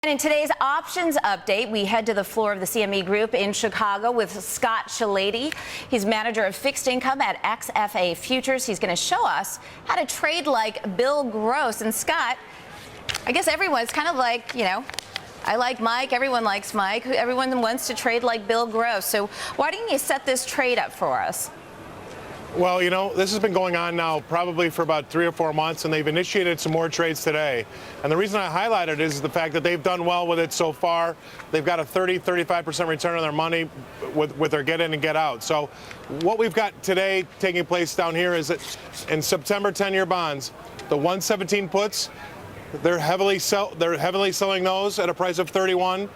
And in today's options update, we head to the floor of the CME Group in Chicago with Scott Shellady. He's manager of fixed income at XFA Futures. He's going to show us how to trade like Bill Gross. And Scott, I guess everyone's kind of like, I like Mike. Everyone likes Mike. Everyone wants to trade like Bill Gross. So why don't you set this trade up for us? Well, this has been going on now probably for about 3 or 4 months, and they've initiated some more trades today. And the reason I highlight it is the fact that they've done well with it so far. They've got a 35% return on their money with their get in and get out. So what we've got today taking place down here is that in September 10-year bonds, the 117 puts, they're heavily selling those at a price of 31.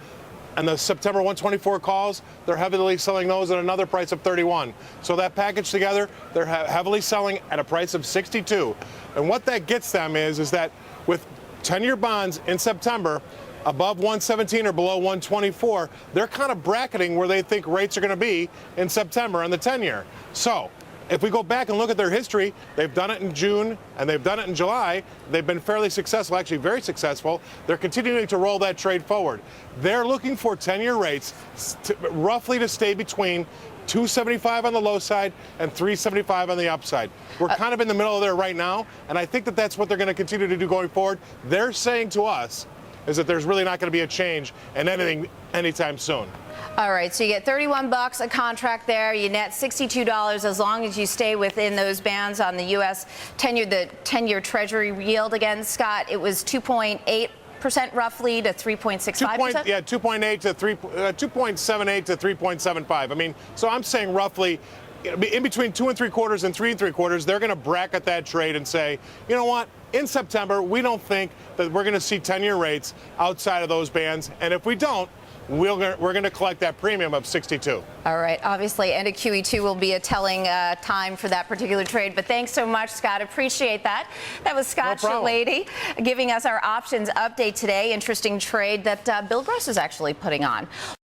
And the September 124 calls, they're heavily selling those at another price of 31. So that package together, they're heavily selling at a price of 62. And what that gets them is that with 10-year bonds in September, above 117 or below 124, they're kind of bracketing where they think rates are going to be in September on the 10-year. So if we go back and look at their history, they've done it in June and they've done it in July. They've been fairly successful, actually very successful. They're continuing to roll that trade forward. They're looking for 10-year rates roughly to stay between 275 on the low side and 375 on the upside. We're kind of in the middle of there right now, and I think that that's what they're going to continue to do going forward. They're saying to us is that there's really not going to be a change in anything anytime soon. All right, so you get $31 a contract there. You net $62 as long as you stay within those bands on the U.S. 10-year, the 10-year Treasury yield. Again, Scott, it was 2.8% roughly to 3.65%. Yeah, 2.8 to 2.78 to 3.75. I mean, so I'm saying roughly in between 2 3/4 and 3 3/4, they're going to bracket that trade and say, you know what? In September, we don't think that we're going to see 10-year rates outside of those bands, and if we don't, we're going to collect that premium of 62. All right. Obviously, end of QE2 will be a telling time for that particular trade. But thanks so much, Scott. Appreciate that. That was Scott Shellady giving us our options update today. Interesting trade that Bill Gross is actually putting on.